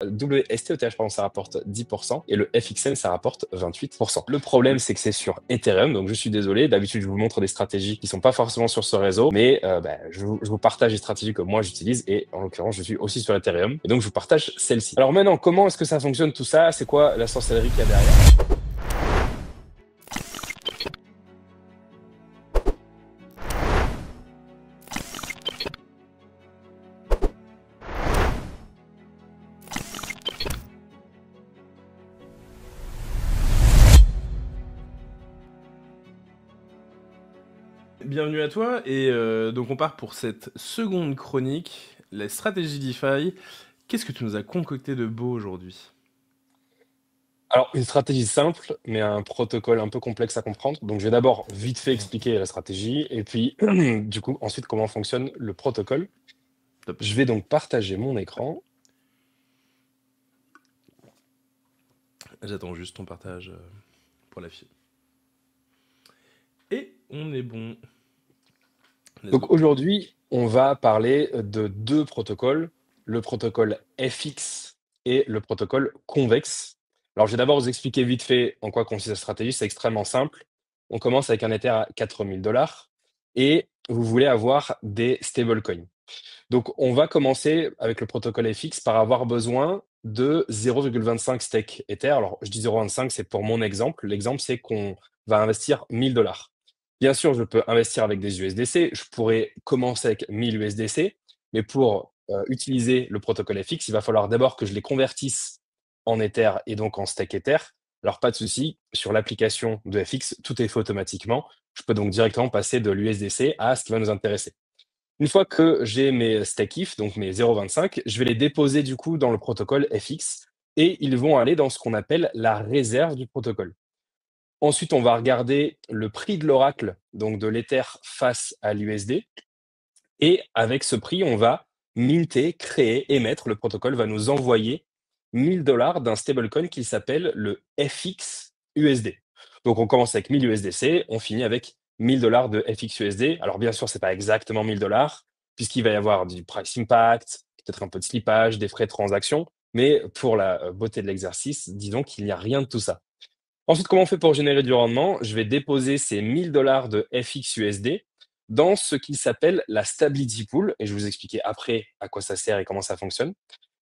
WSTETH, pardon, ça rapporte 10% et le FXN, ça rapporte 28%. Le problème, c'est que c'est sur Ethereum, donc je suis désolé. D'habitude, je vous montre des stratégies qui sont pas forcément sur ce réseau, mais je vous partage les stratégies que moi j'utilise et en l'occurrence, je suis aussi sur Ethereum et donc je vous partage celle-ci. Alors maintenant, comment est-ce que ça fonctionne tout ça? C'est quoi la sorcellerie qu'il y a derrière? Bienvenue à toi, et donc on part pour cette seconde chronique, la stratégie DeFi. Qu'est-ce que tu nous as concocté de beau aujourd'hui? Alors, une stratégie simple, mais un protocole un peu complexe à comprendre. Donc, je vais d'abord vite fait expliquer la stratégie et puis, du coup, ensuite, comment fonctionne le protocole. Top. Je vais donc partager mon écran. J'attends juste ton partage pour la file. Et on est bon. Let's Donc, go. aujourd'hui, on va parler de deux protocoles, le protocole FX et le protocole Convex. Alors, je vais d'abord vous expliquer vite fait en quoi consiste la stratégie. C'est extrêmement simple. On commence avec un Ether à 4000 dollars et vous voulez avoir des stablecoins. Donc, on va commencer avec le protocole FX par avoir besoin de 0,25 stake Ether. Alors, je dis 0,25, c'est pour mon exemple. L'exemple, c'est qu'on va investir 1000 dollars. Bien sûr, je peux investir avec des USDC. Je pourrais commencer avec 1000 USDC, mais pour utiliser le protocole FX, il va falloir d'abord que je les convertisse en Ether et donc en stake Ether. Alors, pas de souci, sur l'application de FX, tout est fait automatiquement. Je peux donc directement passer de l'USDC à ce qui va nous intéresser. Une fois que j'ai mes stakes, donc mes 0,25, je vais les déposer du coup dans le protocole FX et ils vont aller dans ce qu'on appelle la réserve du protocole. Ensuite, on va regarder le prix de l'oracle, donc de l'Ether face à l'USD. Et avec ce prix, on va minter, créer, émettre. Le protocole va nous envoyer 1000 dollars d'un stablecoin qui s'appelle le FX USD. Donc on commence avec 1000 USDC, on finit avec 1000 dollars de FX USD. Alors bien sûr, c'est pas exactement 1000 dollars, puisqu'il va y avoir du price impact, peut-être un peu de slippage, des frais de transaction, mais pour la beauté de l'exercice, disons qu'il n'y a rien de tout ça. Ensuite, comment on fait pour générer du rendement? Je vais déposer ces 1000 dollars de FX USD dans ce qui s'appelle la Stability Pool, et je vais vous expliquer après à quoi ça sert et comment ça fonctionne.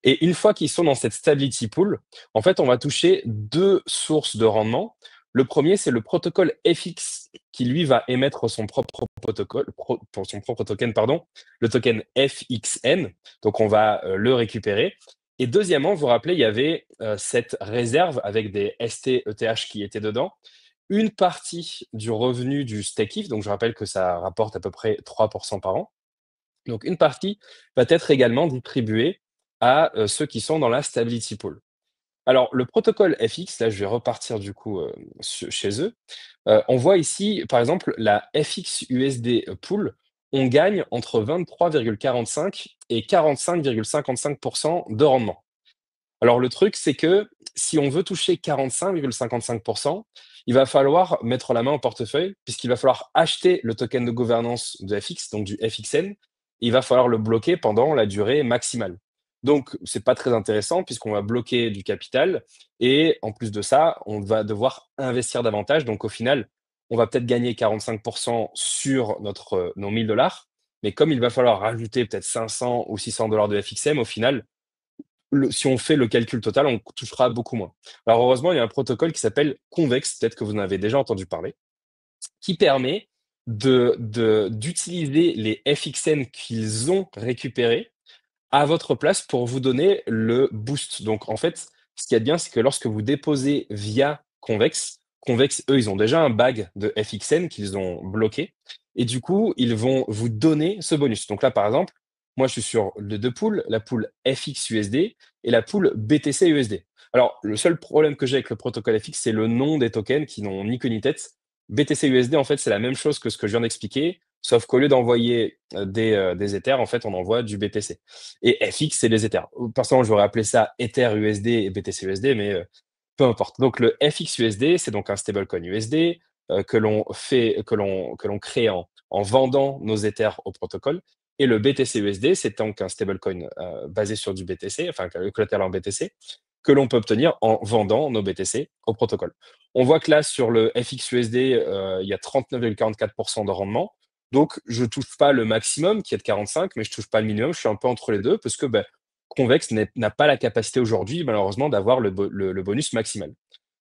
Et une fois qu'ils sont dans cette Stability Pool, en fait, on va toucher deux sources de rendement. Le premier, c'est le protocole FX qui, lui, va émettre son propre protocole, pour son propre token, pardon, le token FXN. Donc, on va le récupérer. Et deuxièmement, vous vous rappelez, il y avait cette réserve avec des STETH qui étaient dedans. Une partie du revenu du stake-if, donc je rappelle que ça rapporte à peu près 3% par an. Donc une partie va être également distribuée à ceux qui sont dans la Stability Pool. Alors le protocole FX, là je vais repartir du coup chez eux. On voit ici par exemple la FX USD Pool, on gagne entre 23,45 et 45,55% de rendement. Alors le truc, c'est que si on veut toucher 45,55%, il va falloir mettre la main au portefeuille, puisqu'il va falloir acheter le token de gouvernance de FX, donc du FXN, et il va falloir le bloquer pendant la durée maximale. Donc, c'est pas très intéressant puisqu'on va bloquer du capital et en plus de ça, on va devoir investir davantage. Donc, au final, on va peut-être gagner 45% sur nos 1000 dollars, mais comme il va falloir rajouter peut-être 500 ou 600 dollars de FXM, au final, si on fait le calcul total, on touchera beaucoup moins. Alors heureusement, il y a un protocole qui s'appelle Convex, peut-être que vous en avez déjà entendu parler, qui permet d'utiliser les FXN qu'ils ont récupérés à votre place pour vous donner le boost. Donc en fait, ce qu'il y a de bien, c'est que lorsque vous déposez via Convex, Convex, eux, ils ont déjà un bag de FXN qu'ils ont bloqué. Et du coup, ils vont vous donner ce bonus. Donc là, par exemple, moi, je suis sur les deux pools, la pool FX USD et la pool BTC USD. Alors, le seul problème que j'ai avec le protocole FX, c'est le nom des tokens qui n'ont ni queue ni tête. BTC USD, en fait, c'est la même chose que ce que je viens d'expliquer, sauf qu'au lieu d'envoyer des Ethers, en fait, on envoie du BTC. Et FX, c'est les Ethers. Personnellement, j'aurais appelé ça Ether USD et BTC USD, mais peu importe. Donc, le FX USD, c'est donc un stablecoin USD que l'on crée en vendant nos Ethers au protocole. Et le BTC-USD, c'est donc un stablecoin basé sur du BTC, enfin le collatéral en BTC, que l'on peut obtenir en vendant nos BTC au protocole. On voit que là, sur le FXUSD, il y a 39,44% de rendement. Donc, je touche pas le maximum qui est de 45, mais je touche pas le minimum. Je suis un peu entre les deux parce que Convex n'a pas la capacité aujourd'hui, malheureusement, d'avoir le bonus maximal.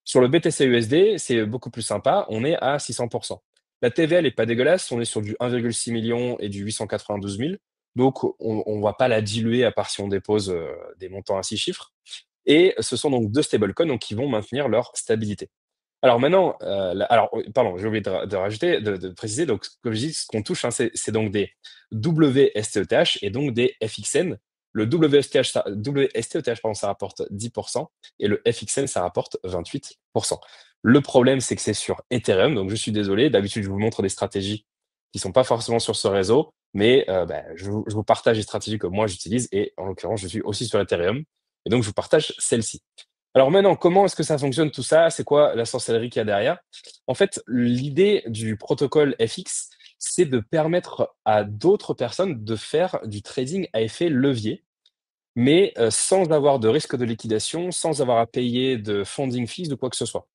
Sur le BTC USD, c'est beaucoup plus sympa. On est à 600%. La TVL est pas dégueulasse. On est sur du 1,6 million et du 892 000. Donc, on ne va pas la diluer à part si on dépose des montants à 6 chiffres. Et ce sont donc deux stablecoins donc, qui vont maintenir leur stabilité. Alors maintenant, pardon, j'ai oublié de rajouter, de préciser, donc comme je dis, ce qu'on touche, hein, c'est donc des WSTETH et donc des FXN. Le WSTETH, pardon, ça rapporte 10% et le FXN, ça rapporte 28%. Le problème, c'est que c'est sur Ethereum, donc je suis désolé, d'habitude, je vous montre des stratégies qui sont pas forcément sur ce réseau, mais je vous partage les stratégies que moi j'utilise et en l'occurrence, je suis aussi sur Ethereum et donc je vous partage celle-ci. Alors maintenant, comment est-ce que ça fonctionne tout ça? C'est quoi la sorcellerie qu'il y a derrière? En fait, l'idée du protocole FX, c'est de permettre à d'autres personnes de faire du trading à effet levier, mais sans avoir de risque de liquidation, sans avoir à payer de funding fees ou quoi que ce soit.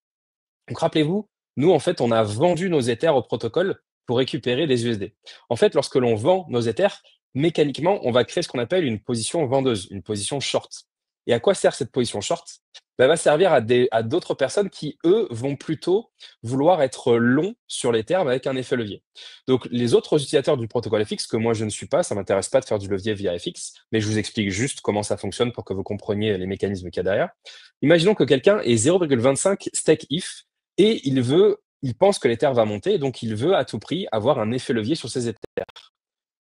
Donc rappelez-vous, nous, en fait, on a vendu nos Ethers au protocole pour récupérer des USD. En fait, lorsque l'on vend nos Ethers, mécaniquement, on va créer ce qu'on appelle une position vendeuse, une position short. Et à quoi sert cette position short? Elle va servir à d'autres personnes qui, eux, vont plutôt vouloir être longs sur les termes avec un effet levier. Donc, les autres utilisateurs du protocole FX, que moi je ne suis pas, ça ne m'intéresse pas de faire du levier via FX, mais je vous explique juste comment ça fonctionne pour que vous compreniez les mécanismes qu'il y a derrière. Imaginons que quelqu'un ait 0,25 stake if et il pense que l'Ether va monter, donc il veut à tout prix avoir un effet levier sur ses Ethers.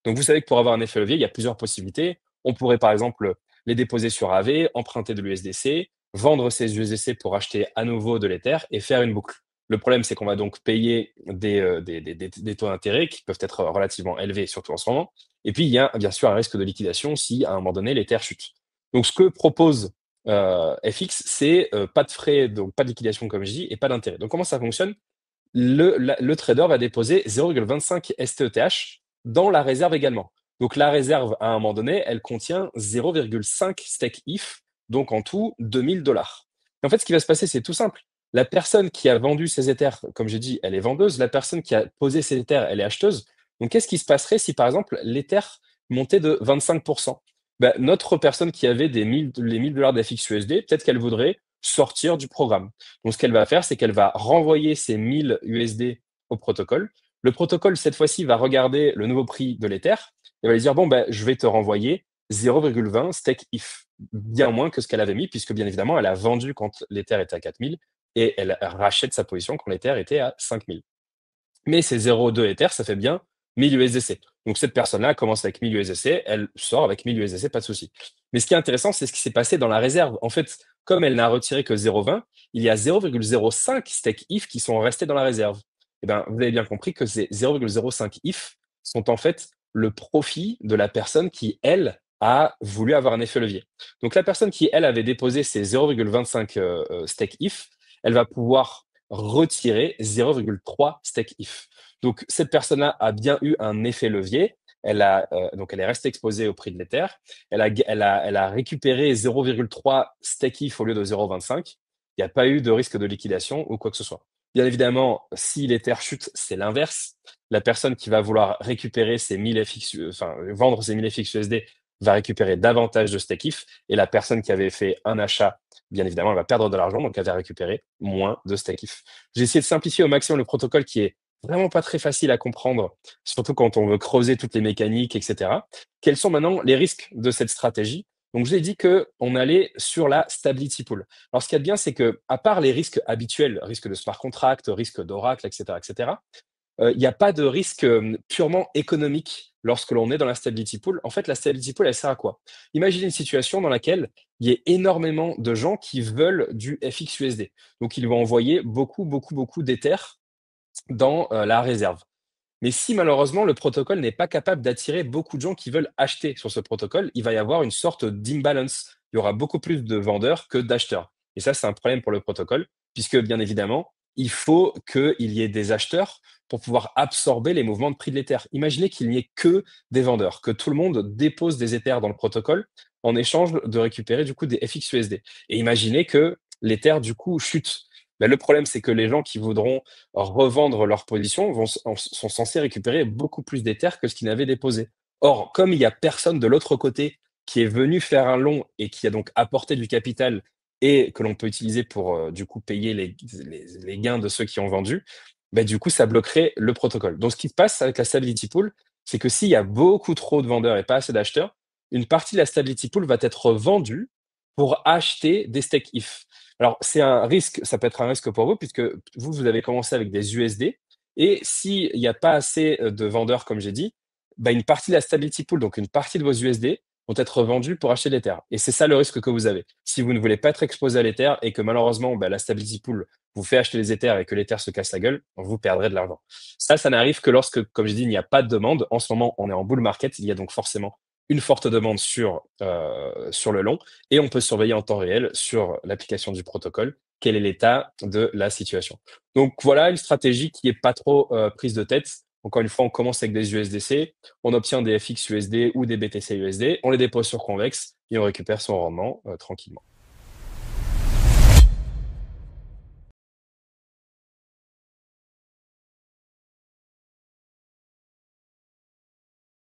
Donc vous savez que pour avoir un effet levier, il y a plusieurs possibilités. On pourrait par exemple les déposer sur AV, emprunter de l'USDC, vendre ces USDC pour acheter à nouveau de l'Ether et faire une boucle. Le problème, c'est qu'on va donc payer des taux d'intérêt qui peuvent être relativement élevés, surtout en ce moment. Et puis, il y a bien sûr un risque de liquidation si à un moment donné l'Ether chute. Donc, ce que propose FX, c'est pas de frais, donc pas de liquidation comme je dis, et pas d'intérêt. Donc, comment ça fonctionne? Le trader va déposer 0,25 STETH dans la réserve également. Donc la réserve, à un moment donné, elle contient 0,5 stake if, donc en tout 2000 $. En fait, ce qui va se passer, c'est tout simple. La personne qui a vendu ses Ethers, comme j'ai dit, elle est vendeuse. La personne qui a posé ses Ethers, elle est acheteuse. Donc qu'est-ce qui se passerait si, par exemple, l'Ether montait de 25%? Notre personne qui avait les 1000 $ d'FXUSD, peut-être qu'elle voudrait sortir du programme. Donc, ce qu'elle va faire, c'est qu'elle va renvoyer ces 1000 USD au protocole. Le protocole, cette fois-ci, va regarder le nouveau prix de l'Ether et va lui dire, bon, je vais te renvoyer 0,20 stake if, bien moins que ce qu'elle avait mis, puisque bien évidemment, elle a vendu quand l'Ether était à 4000 et elle rachète sa position quand l'Ether était à 5000. Mais ces 0,2 Ether, ça fait bien 1000 USDC. Donc cette personne-là commence avec 1000 USDC, elle sort avec 1000 USDC, pas de souci. Mais ce qui est intéressant, c'est ce qui s'est passé dans la réserve. En fait, comme elle n'a retiré que 0,20, il y a 0,05 stake if qui sont restés dans la réserve. Eh bien, vous avez bien compris que ces 0,05 if sont en fait le profit de la personne qui, elle, a voulu avoir un effet levier. Donc la personne qui, elle, avait déposé ces 0,25 stake if, elle va pouvoir retirer 0,3 stake if. Donc cette personne-là a bien eu un effet levier. Donc elle est restée exposée au prix de l'Ether. Elle a récupéré 0,3 stake if au lieu de 0,25. Il n'y a pas eu de risque de liquidation ou quoi que ce soit. Bien évidemment, si l'Ether chute, c'est l'inverse. La personne qui va vouloir récupérer ses 1000 FX, enfin vendre ses 1000 FXUSD va récupérer davantage de stake if et la personne qui avait fait un achat, bien évidemment, elle va perdre de l'argent, donc elle va récupérer moins de stake if. J'ai essayé de simplifier au maximum le protocole qui est vraiment pas très facile à comprendre, surtout quand on veut creuser toutes les mécaniques, etc. Quels sont maintenant les risques de cette stratégie? Donc, je vous ai dit qu'on allait sur la stability pool. Alors, ce qu'il y a de bien, c'est que, à part les risques habituels, risque de smart contract, risque d'oracle, etc., il n'y a pas de risque purement économique lorsque l'on est dans la stability pool. En fait, la stability pool, elle sert à quoi? Imaginez une situation dans laquelle il y a énormément de gens qui veulent du FXUSD. Donc, ils vont envoyer beaucoup d'Ether dans la réserve. Mais si malheureusement le protocole n'est pas capable d'attirer beaucoup de gens qui veulent acheter sur ce protocole, il va y avoir une sorte d'imbalance. Il y aura beaucoup plus de vendeurs que d'acheteurs. Et ça, c'est un problème pour le protocole, puisque bien évidemment, il faut qu'il y ait des acheteurs pour pouvoir absorber les mouvements de prix de l'Ether. Imaginez qu'il n'y ait que des vendeurs, que tout le monde dépose des Ethers dans le protocole en échange de récupérer du coup des FXUSD. Et imaginez que l'Ether du coup chute. Ben, le problème, c'est que les gens qui voudront revendre leur position sont censés récupérer beaucoup plus d'Ether que ce qu'ils n'avaient déposé. Or, comme il n'y a personne de l'autre côté qui est venu faire un long et qui a donc apporté du capital et que l'on peut utiliser pour du coup payer les gains de ceux qui ont vendu, bah, du coup, ça bloquerait le protocole. Donc, ce qui se passe avec la stability pool, c'est que s'il y a beaucoup trop de vendeurs et pas assez d'acheteurs, une partie de la stability pool va être vendue pour acheter des stake if. Alors, c'est un risque, ça peut être un risque pour vous, puisque vous avez commencé avec des USD, et s'il n'y a pas assez de vendeurs, comme j'ai dit, bah, une partie de la stability pool, donc une partie de vos USD, vont être vendus pour acheter l'Ether. Et c'est ça le risque que vous avez. Si vous ne voulez pas être exposé à l'Ether et que malheureusement, bah, la stability pool vous fait acheter les Ethers et que l'Ether se casse la gueule, vous perdrez de l'argent. Ça n'arrive que lorsque, comme je dis, il n'y a pas de demande. En ce moment, on est en bull market. Il y a donc forcément une forte demande sur le long et on peut surveiller en temps réel sur l'application du protocole quel est l'état de la situation. Donc voilà une stratégie qui n'est pas trop prise de tête. Encore une fois, on commence avec des USDC, on obtient des FX USD ou des BTC USD, on les dépose sur Convex et on récupère son rendement tranquillement.